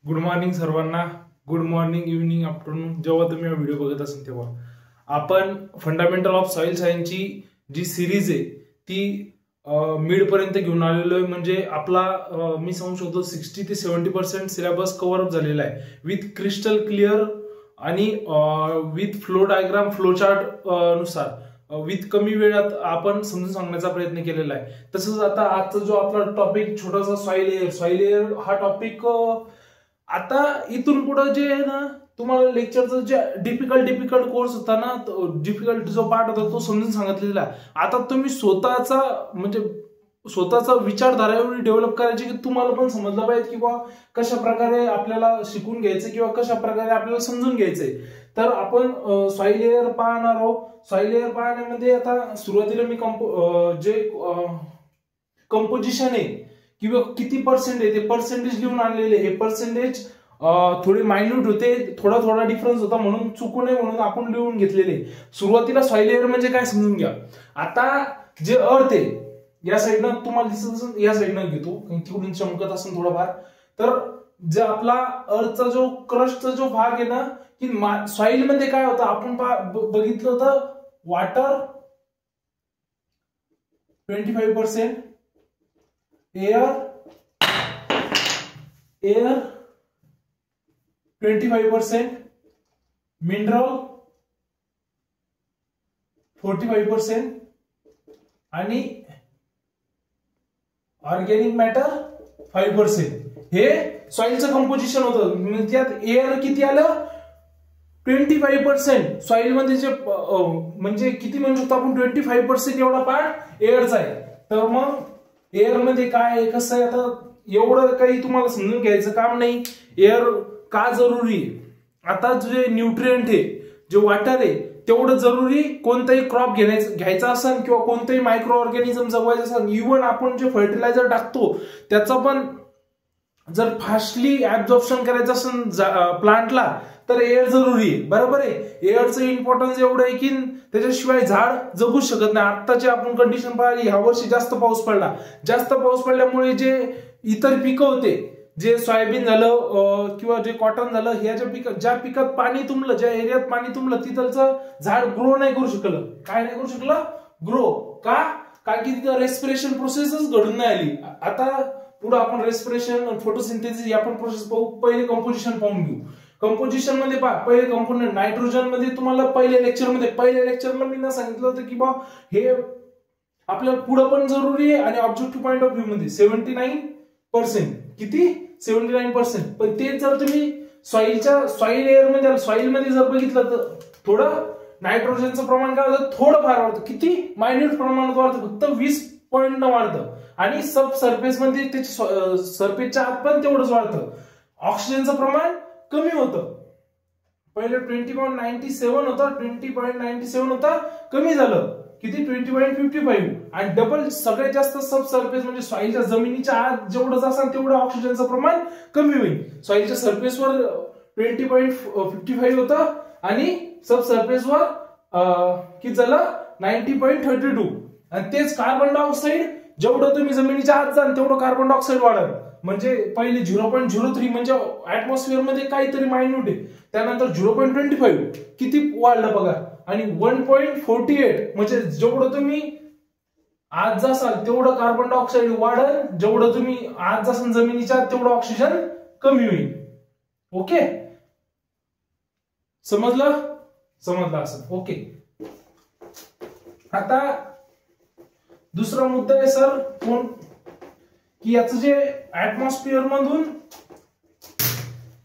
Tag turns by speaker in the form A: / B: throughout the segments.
A: Good morning सर्वांना. Good morning, evening, afternoon, जेव्हा तुम्ही हा व्हिडिओ बघत असाल तेव्हा. आपण फंडामेंटल ऑफ सॉइल सायन्सची जी सिरीज आहे ती मिड पर्यंत घेऊन आलेलो आहे. म्हणजे आपला मी सांगू शकतो 60 ते 70% सिलेबस कव्हर अप झालेला आहे विथ क्रिस्टल क्लिअर आणि with flow diagram, flow chart नुसार विथ कमी वेळात आपण समजून सांगण्याचा प्रयत्न केलेला आहे. तसंच आता आजचा जो आपला टॉपिक छोटासा सॉइल एअर हा टॉपिक आता इथून पुढे जे आहे ना, तुम्हाला लेक्चरचा जे डिफिकल्ट कोर्स होता ना, डिफिकल्ट जो पार्ट होता तो समजून सांगितलेला. आता तुम्ही स्वतःचा विचारधारा एवढी डेव्हलप करायची की तुम्हाला पण समजलं पाहिजे की कशा प्रकारे आपल्याला शिकून घ्यायचं किंवा कशा प्रकारे आपल्याला समजून घ्यायचंय. तर आपण सॉइल एअर पाहणार आहोत. सॉइल एअर पाहण्यामध्ये आता सुरुवातीला मी जे कंपोजिशन आहे किंवा किती पर्सेंट आहे ते पर्सेंटेज लिहून आणलेले. हे पर्सेंटेज थोडे मायन्यूट होते, थोडा डिफरन्स होता, म्हणून चुकू नये म्हणून आपण लिहून घेतलेले. सुरुवातीला सॉइल एअर म्हणजे काय समजून घ्या. आता जे अर्थ आहे या साईडनं तुम्हाला दिसत असेल, या साईडनं घेतो तिकडून चमकत असेल थोडाफार. तर जे आपला अर्थचा जो क्रस्टचा जो भाग आहे ना, की सॉइल मध्ये काय होतं आपण बघितलं होतं. वॉटर 25%, एअर 25%, मिनरल 45% आणि ऑर्गॅनिक मॅटर 5%. हे सॉइलचं कंपोजिशन होतं. त्यात एअर किती आलं? 25%. सॉइल मध्ये जे म्हणजे किती म्हणू शकतो आपण, 25% एवढा पार्ट एअरचा आहे. तर मग एअर मध्ये काय आहे, कसं आहे, आता एवढं काही तुम्हाला समजून घ्यायचं काम नाही. एअर का जरुरी आहे? आता जे न्यूट्रिएंट आहे, जे वॉटर आहे, तेवढं जरुरी कोणताही क्रॉप घ्यायचा असेल किंवा कोणताही मायक्रो ऑर्गॅनिझम जगवायचं असेल. इव्हन आपण जे फर्टिलायझर टाकतो त्याचं पण जर फास्टली ऍब्झॉर्प्शन करायचं असेल प्लांटला तर एअर जरुरी आहे. बरोबर आहे. एअरचं इम्पॉर्टन्स एवढं आहे की त्याच्याशिवाय झाड जगू शकत नाही. आत्ताची आपण कंडिशन पाहिली, ह्या वर्षी जास्त पाऊस पडला. जास्त पाऊस पडल्यामुळे जे इतर पिकं होते, जे सोयाबीन झालं किंवा जे कॉटन झालं, ह्या ज्या पिकात पाणी तुंबलं, ज्या एरियात पाणी तुंबलं, तिथलचं झाड ग्रो नाही करू शकलं. काय नाही करू शकलं? ग्रो. का की तिथं रेस्पिरेशन प्रोसेसच घडून नाही आली. आता पुढे आपण रेस्पिरेशन, फोटोसिंथेसिस या पण प्रोसेस पाहू. पहिले कंपोजिशन पाहून घेऊ. कंपोजिशन मध्ये पहिले कंपोनंट नायट्रोजन मध्ये तुम्हाला पहिल्या लेक्चरला मी ना सांगितलं होतं की हे आपल्याला पुढे पण जरुरी आहे आणि ऑब्जेक्टिव्ह पॉइंट ऑफ व्ह्यू मध्ये 79%. किती? 79%. पण तेच जर तुम्ही सॉइल एअर मध्ये जर बघितलं तर थोडं नायट्रोजनचं प्रमाण काय होतं, थोडं फार वाढतं. किती? मायन्यूट प्रमाणात वाढतं, फक्त 20% वाढतं. आणि सब सरफेस मध्ये त्याच्या सरफेसच्या आत पण तेवढंच वाढतं. ऑक्सिजनचं प्रमाण कमी होतं. पहिले 20.97 होता, कमी झालं. किती? 20.55. आणि डबल सगळ्यात जास्त सब सरफेस म्हणजे सॉइलच्या जमिनीच्या आत जेवढं असेल तेवढं ऑक्सिजनचं प्रमाण कमी होईल. सॉइलच्या सरफेसवर 20.55 होतं आणि सब सरफेसवर किती झालं? 90.32. आणि तेच कार्बन डायऑक्साईड जेवढं तुम्ही जमिनीच्या आत जाल तेवढं कार्बन डायऑक्साईड वाढेल. म्हणजे पहिले 0.03 म्हणजे ऍटमॉस्फिअर मध्ये काहीतरी मायन्यूट आहे. त्यानंतर 0.25 किती वाढलं बघा. आणि 1.48 म्हणजे जेवढं तुम्ही आत जासाल तेवढं कार्बन डायऑक्साईड वाढेल, जेवढं तुम्ही आत जासाल जमिनीच्या तेवढं ऑक्सिजन कमी होईल. ओके, समजलं असं. ओके, आता दुसरा मुद्दा आहे सर की याचं जे ऍटमॉस्फिअर मधून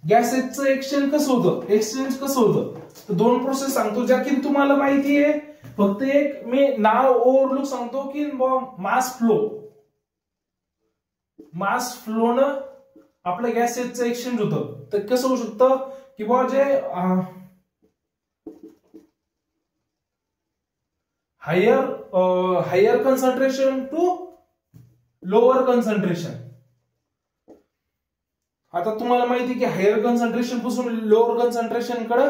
A: गॅसेसचं एक्सचेंज कसं होतं. तर दोन प्रोसेस सांगतो ज्या की तुम्हाला माहिती आहे. फक्त एक मी नाव ओव्हरलुक सांगतो की मास फ्लोनं आपल्या गॅसेसचं एक्सचेंज होतं. तर कसं होऊ शकतं की जे higher concentration to lower concentration. आता तुम्हाला माहिती की हायर कन्सन्ट्रेशन पासून लोअर कन्सन्ट्रेशन कडे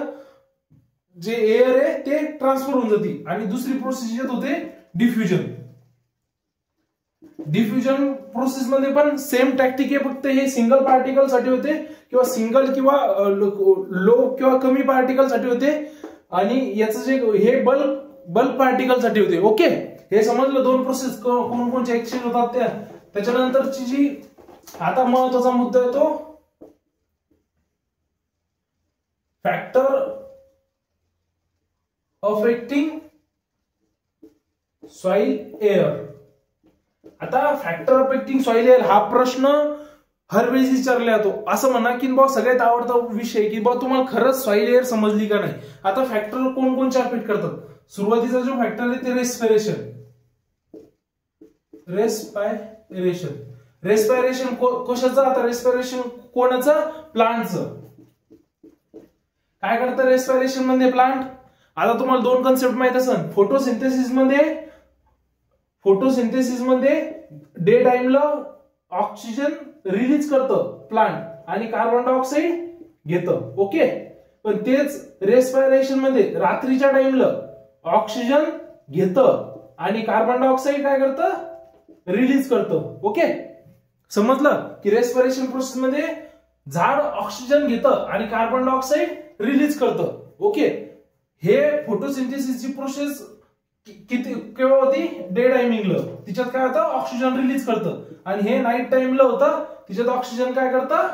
A: जे एअर आहे ते ट्रान्सफर होऊन जाते. आणि दुसरी प्रोसेस येत होते डिफ्युजन. डिफ्युजन प्रोसेस मध्ये पण सेम टॅक्टिक आहे, फक्त हे सिंगल पार्टिकल साठी होते किंवा सिंगल किंवा लो किंवा कमी पार्टिकल साठी होते, आणि याचं जे हे बल्क पार्टिकल साठी होते. ओके, हे समजलं दोन प्रोसेस कोणकोणचे एक्सचेंज होतात त्या. त्याच्यानंतरची जी आता महत्वाचा मुद्दा येतो फॅक्टर अफेक्टिंग सॉइल एअर. आता फॅक्टर अफेक्टिंग सॉइल एअर हा प्रश्न हर वेळेस विचारला जातो. असं म्हणा की बा सगळ्यात आवडता विषय की बा तुम्हाला खरंच सॉइल एअर समजली का नाही. आता फॅक्टर कोणकोणचे अफेक्ट करतात. सुरुवातीचा जो फॅक्टर आहे ते रेस्पिरेशन. रेस्पिरेशन कशाचं. आता रेस्पिरेशन कोणाचं, प्लांटचं. काय करतं रेस्पिरेशन मध्ये प्लांट. आता तुम्हाला दोन कन्सेप्ट माहित असेल. फोटोसिंथेसिस मध्ये डे टाइमला ऑक्सिजन रिलीज करतं प्लांट आणि कार्बन डायऑक्साईड घेतं. ओके, पण तेच रेस्पिरेशन मध्ये रात्रीच्या टाइमला ऑक्सिजन घेतं आणि कार्बन डायऑक्साईड काय करतं, रिलीज करतं. ओके, समजलं की रेस्पिरेशन प्रोसेस मध्ये झाड ऑक्सिजन घेतं आणि कार्बन डायऑक्साईड रिलीज करतं. ओके, हे फोटोसिंथेसिसची प्रोसेस किती केव्हा होती, डे टायमिंगला. तिच्यात काय होतं, ऑक्सिजन रिलीज करतं. आणि हे नाईट टाइमला होतं, तिच्यात ऑक्सिजन काय करतं,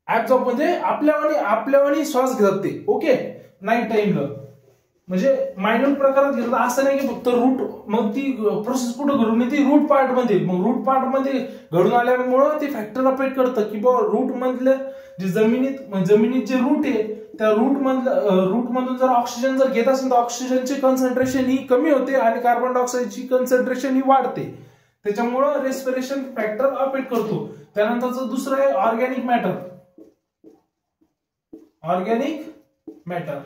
A: ऍब्सॉर्ब म्हणजे आपल्यावानी श्वास घेतात ते. ओके, नाईट टाइमला म्हणजे मायन्यूट प्रकारात घेतात. असं नाही की फक्त रूट. मग ती प्रोसेस कुठं घडून येते, रूट पार्ट मध्ये. मग रूट पार्ट मध्ये घडून आल्यामुळं ते फॅक्टर अफेक्ट करतं की बाबा रूट मधलं जे जमिनीत जे रूट आहे त्या रूट मधून जर ऑक्सिजन जर घेत असेल तर ऑक्सिजनची कॉन्सन्ट्रेशन ही कमी होते आणि कार्बन डायऑक्साईडची कॉन्सन्ट्रेशन ही वाढते. त्याच्यामुळं रेस्पिरेशन फॅक्टर अफेक्ट करतो. त्यानंतरचं दुसरं आहे ऑर्गॅनिक मॅटर.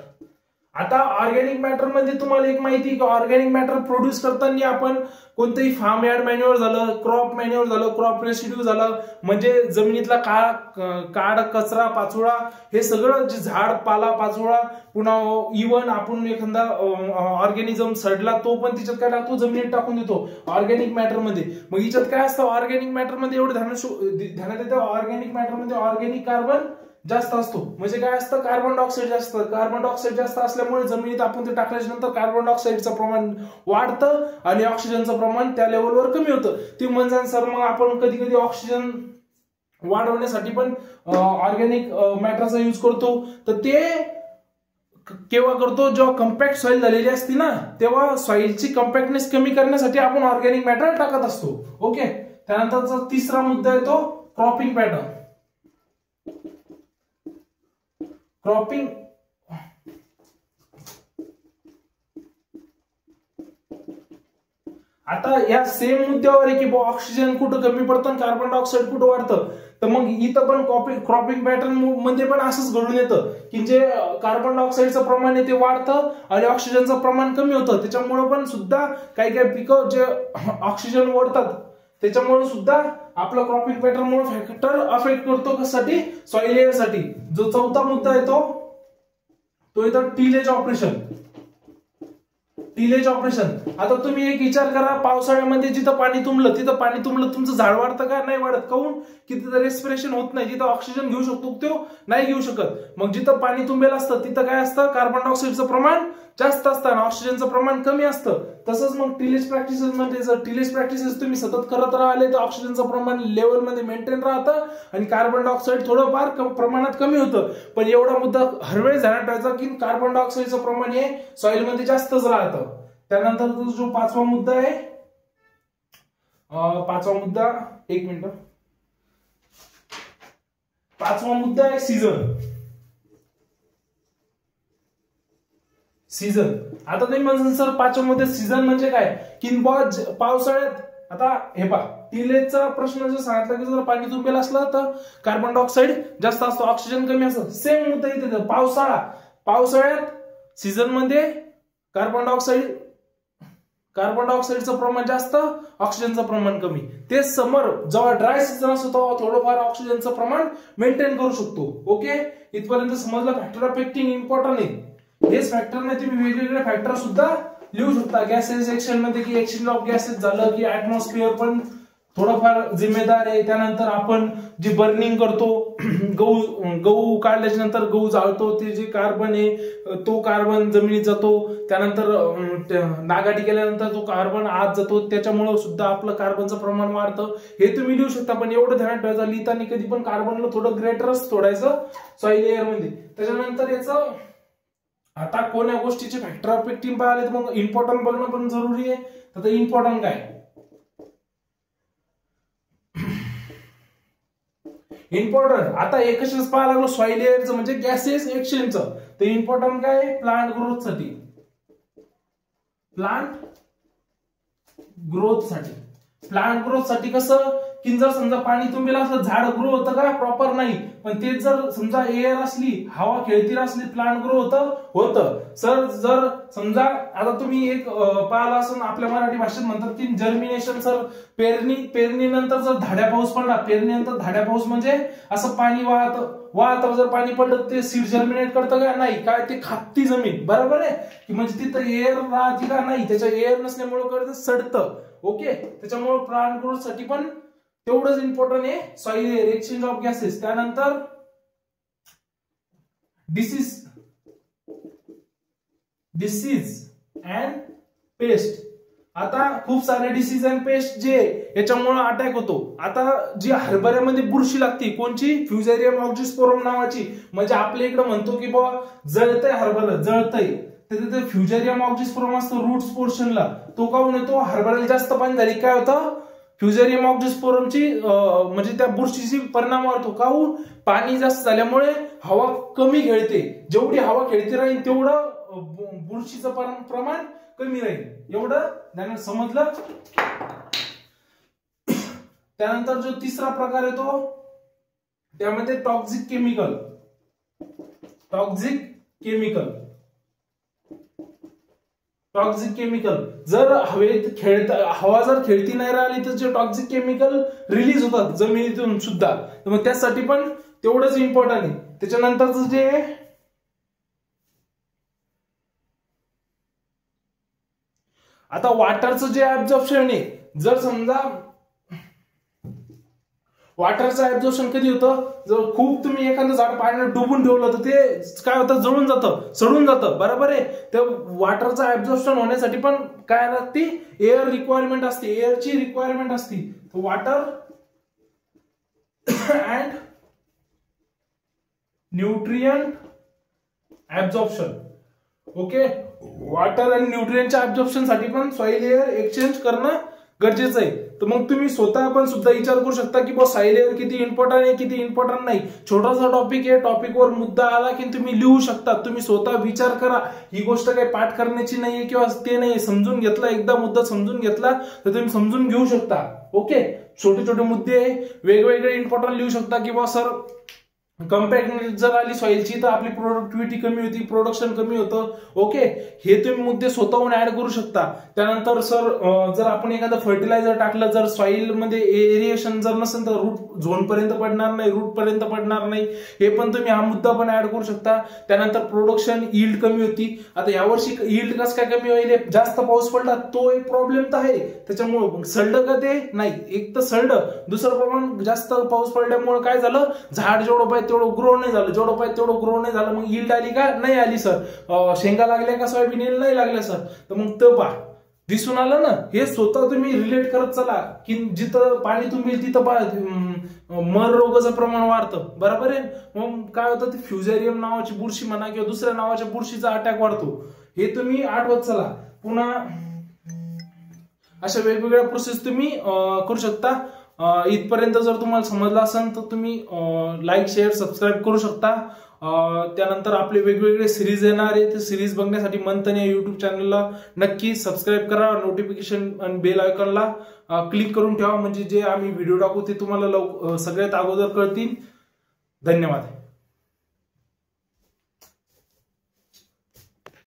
A: आता ऑर्गॅनिक मॅटर मध्ये तुम्हाला एक माहिती की ऑर्गॅनिक मॅटर प्रोड्यूस करताना आपण कोणतंही फार्म यार्ड मॅन्युअर झालं, क्रॉप मॅन्युअर झालं, क्रॉप रेसिड्यू झालं, म्हणजे जमिनीतला काड कचरा पाचोळा, हे सगळं जे झाड पाला पाचोळा, पुन्हा इव्हन आपण एखादा ऑर्गॅनिझम सडला तो पण तिच्यात काय टाकतो, जमिनीत टाकून देतो ऑर्गॅनिक मॅटर मध्ये. मग हिच्यात काय असतं, ऑर्गॅनिक मॅटर मध्ये एवढं ध्यानात येतं, ऑर्गॅनिक मॅटर मध्ये ऑर्गॅनिक कार्बन जास्त असतो. म्हणजे काय असतं, कार्बन डायऑक्साईड जास्त. कार्बन डायऑक्साईड जास्त असल्यामुळे जमिनीत आपण ते टाकल्याच्या नंतर कार्बन डायऑक्साईडचं प्रमाण वाढतं आणि ऑक्सिजनचं प्रमाण त्या लेवलवर कमी होतं. ते म्हणजे सर मग आपण कधी कधी ऑक्सिजन वाढवण्यासाठी पण ऑर्गॅनिक मॅटरचा यूज करतो. तर ते केव्हा करतो, जेव्हा कम्पॅक्ट सॉइल झालेली असते ना, तेव्हा सॉइलची कम्पॅक्टनेस कमी करण्यासाठी आपण ऑर्गॅनिक मॅटर टाकत असतो. ओके, त्यानंतरचा तिसरा मुद्दा येतो क्रॉपिंग पॅटर्न. आता या सेम मुद्द्यावर आहे की ऑक्सिजन कुठं कमी पडतं आणि कार्बन डायऑक्साईड कुठं वाढतं. तर मग इथं पण क्रॉपिंग पॅटर्न मध्ये पण असंच घडून येतं की जे कार्बन डायऑक्साईडचं प्रमाण आहे ते वाढतं आणि ऑक्सिजनचं प्रमाण कमी होतं. त्याच्यामुळे पण सुद्धा काही काही पिकं जे ऑक्सिजन ओढतात त्याच्यामुळे सुद्धा आपला क्रॉपिंग पॅटर्न मुळे फॅक्टर अफेक्ट करतो. कशासाठी, सॉइल एअर साठी. जो चौथा मुद्दा येतो तो येतो टिलेज ऑपरेशन. आता तुम्ही एक विचार करा, पावसाळ्यामध्ये जिथं पाणी तुंबलं तुमचं झाड वाढतं का, नाही वाढत. काऊन की तिथं रेस्पिरेशन होत नाही. जिथं ऑक्सिजन घेऊ शकतो तो नाही घेऊ शकत. मग जिथं पाणी तुंबेल असतं तिथं काय असतं, कार्बन डायऑक्साईडचं प्रमाण जास्त असतं आणि ऑक्सिजनचं प्रमाण कमी असतं. तसंच मग टिलेज प्रॅक्टिसेस मध्ये जर टिलेज प्रॅक्टिसेस तुम्ही सतत करत राहिले तर ऑक्सिजनचं प्रमाण लेवलमध्ये मेंटेन राहतं आणि कार्बन डायऑक्साईड थोडंफार प्रमाणात कमी होतं. पण एवढा मुद्दा हर वेळेस ध्यानात ठेवायचा की कार्बन डायऑक्साईडचं प्रमाण हे सॉइलमध्ये जास्तच राहतं. त्यानंतर जो पाचवा मुद्दा आहे, पाचवा मुद्दा आहे सीझन. आता तुम्ही म्हणसान सर पाचव्यामध्ये सीझन म्हणजे काय, की पावसाळ्यात. आता हे पहा, टिलेजचा प्रश्न जर सांगितला की जर पाणी तुंबेल असलं तर कार्बन डायऑक्साईड जास्त असतो, ऑक्सिजन कमी असतं. सेम मुद्दा इथे पावसाळ्यात सीझन मध्ये कार्बन डायऑक्साईडचं प्रमाण जास्त, ऑक्सिजनचं प्रमाण कमी. ते समर जेव्हा ड्राय सीझन असतो तेव्हा थोडंफार ऑक्सिजनचं प्रमाण मेंटेन करू शकतो. ओके, इथपर्यंत समजलं फॅक्टर अफेक्टिंग इम्पॉर्टंट आहे. हेच फॅक्टर नाही तुम्ही वेगवेगळे फॅक्टर सुद्धा लिहू शकता गॅसेस एक्सचेंज मध्ये की एक्सचेंज ऑफ गॅसेस झालं की ऍटमॉस्फिअर पण थोडंफार जिम्मेदार आहे. त्यानंतर आपण जे बर्निंग करतो गहू काढल्याच्या नंतर गहू जाळतो ते जे कार्बन आहे तो कार्बन जमिनीत जातो. त्यानंतर नागाटी केल्यानंतर तो कार्बन आत जातो, त्याच्यामुळे सुद्धा आपलं कार्बनचं प्रमाण वाढतं. हे तुम्ही लिहू शकता, पण एवढं ध्यानात ठेवायचं लिहिताना कधी पण कार्बनला थोडं ग्रेटरच सोडायचं सॉइल लेअर मध्ये. त्याच्यानंतर याचं आता कोण्या गोष्टीचे फॅक्टर ऑफ इफेक्टिव्ह पाहिले तर मग इम्पॉर्टंट बघणं पण जरुरी आहे. तर इम्पॉर्टंट काय इम्पॉर्टंट आता एकच पाहायला लागलो सॉइल लेअरचं म्हणजे गॅसेस एक्सचेंजचं. तर इम्पॉर्टंट काय प्लांट ग्रोथसाठी, प्लांट ग्रोथसाठी कसं की जर समजा पाणी तुंबेला असं झाड ग्रो होतं का प्रॉपर नाही, पण तेच जर समजा एअर असली हवा खेळती असली प्लांट ग्रो होतं. सर जर समजा आता तुम्ही एक पाहिला असून आपल्या मराठी भाषेत म्हणतात की जर्मिनेशन. सर पेरणीनंतर जर धाड्या पाऊस पडला, पेरणीनंतर धाड्या पाऊस म्हणजे असं पाणी वाहत जर पाणी पडलं ते सीड जर्मिनेट करतं का नाही, काय ते खाती जमीन बरोबर आहे की म्हणजे तिथं एअर राहते का नाही, त्याच्या एअर नसल्यामुळे करतं सडतं. ओके, त्याच्यामुळे प्लांट ग्रोथ साठी पण तेवढंच इम्पॉर्टंट आहे soil layer exchange of gases. त्यानंतर डिसीज अँड पेस्ट. आता खूप सारे डिसीज अँड पेस्ट जे याच्यामुळे अटॅक होतो. आता जी हरभऱ्यामध्ये बुरशी लागते कोणची, फ्युजेरियम ऑक्झिस्पोरम नावाची. म्हणजे आपल्या इकडे म्हणतो की बाबा जळतंय हरभरं जळतंय, तिथे फ्युजेरियम ऑक्झिस्पोरम असतो रूट्स पोर्शनला. तो काऊन येतो, हरभऱ्याला जास्त पाणी झाली काय होतं फ्युजेरियम ऑक्झिस्पोरमची म्हणजे त्या बुरशीची परिणाम वाढतो. काऊन पाणी जास्त झाल्यामुळे हवा कमी खेळते, जेवढी हवा खेळते राहील तेवढं बुरशीचं प्रमाण कमी राहील. एवढं समजलं. त्यानंतर जो तिसरा प्रकार येतो त्यामध्ये टॉक्सिक केमिकल जर हवा जर खेळती नाही राहिली तर जे टॉक्सिक केमिकल रिलीज होतात जमिनीतून सुद्धा, तर मग त्यासाठी पण तेवढंच इम्पॉर्टंट आहे. त्याच्यानंतरच जे आता वॉटरचं जे ऍब्झॉर्प्शन आहे, जर समजा वॉटरचं ऍब्झॉर्प्शन कधी होतं, जर खूप तुम्ही एखादं झाड पाण्यात डुबून ठेवलं तर ते काय होतं जळून जातं सडून जातं बरोबर आहे. तर वॉटरचं ऍब्झॉर्प्शन होण्यासाठी पण काय लागते एअर रिक्वायरमेंट असते, एअरची रिक्वायरमेंट असते. Water and nutrient absorption. Okay, water आणि न्यूट्रिएंटच्या ऍब्झॉर्प्शन साठी पण सॉइल लेअर एक्सचेंज करणं गरजेचं आहे. तर मग तुम्ही स्वतः पण सुद्धा विचार करू शकता की सॉइल लेअर किती इम्पॉर्टंट आहे किती इम्पॉर्टंट नाही. छोटासा टॉपिक आहे, टॉपिकवर मुद्दा आला की तुम्ही लिहू शकता. तुम्ही स्वतः विचार करा, ही गोष्ट काही पाठ करण्याची नाहीये किंवा ते नाही. समजून घेतला, एकदा मुद्दा समजून घेतला तर तुम्ही समजून घेऊ शकता. ओके, छोटे छोटे मुद्दे वेगवेगळे इम्पॉर्टंट लिहू शकता की सर कम्पॅक्टनेस जर आली सॉइलची तर आपली प्रोडक्टिव्हिटी कमी होती, प्रोडक्शन कमी होतं. ओके, हे तुम्ही मुद्दे स्वतःहून ऍड करू शकता. त्यानंतर सर जर आपण एखादं फर्टिलायझर टाकलं, जर सॉइल मध्ये एरिएशन जर नसेल तर रूट झोन पर्यंत पडणार नाही, रूट पर्यंत पडणार नाही. हे पण तुम्ही हा मुद्दा पण ऍड करू शकता. त्यानंतर प्रोडक्शन यील्ड कमी होती. आता यावर्षी यील्ड कसं काय कमी होईल, जास्त पाऊस पडला तो एक प्रॉब्लेम तर आहे. त्याच्यामुळे सडलं का ते नाही, एक तर सडलं, दुसरं प्रमाण जास्त पाऊस पडल्यामुळे काय झालं, झाड जेवढं पाहिजे तेवढं ग्रो नाही झालं, जेवढं पाहिजे तेवढं ग्रो नाही झालं. मग यील्ड आली का नाही आली सर, शेंगा लागल्या का सोयाबीन नाही लागल्या सर. तर मग ते दिसून आलं ना. हे स्वतः तुम्ही रिलेट करत चला की जिथं पाणी तुंबेल तिथं मर रोगाचं प्रमाण वाढतं बरोबर आहे. मग काय होतं, ते फ्युजेरियम नावाची बुरशी म्हणा किंवा दुसऱ्या नावाच्या बुरशीचा अटॅक वाढतो. हे तुम्ही आठवत चला. पुन्हा अशा वेगवेगळ्या प्रोसेस तुम्ही करू शकता. इथपर्यंत जर तुम्हाला समजलं असेल तर तुम्ही लाईक शेअर सबस्क्राईब करू शकता. त्यानंतर आपले वेगवेगळे सिरीज येणार आहे, ते सिरीज बघण्यासाठी मंथन या युट्यूब चॅनलला नक्की सबस्क्राईब करा. नोटिफिकेशन आणि बेल आयकॉनला क्लिक करून ठेवा, म्हणजे जे आम्ही व्हिडिओ टाकू ते तुम्हाला सगळ्यात अगोदर कळतील. धन्यवाद.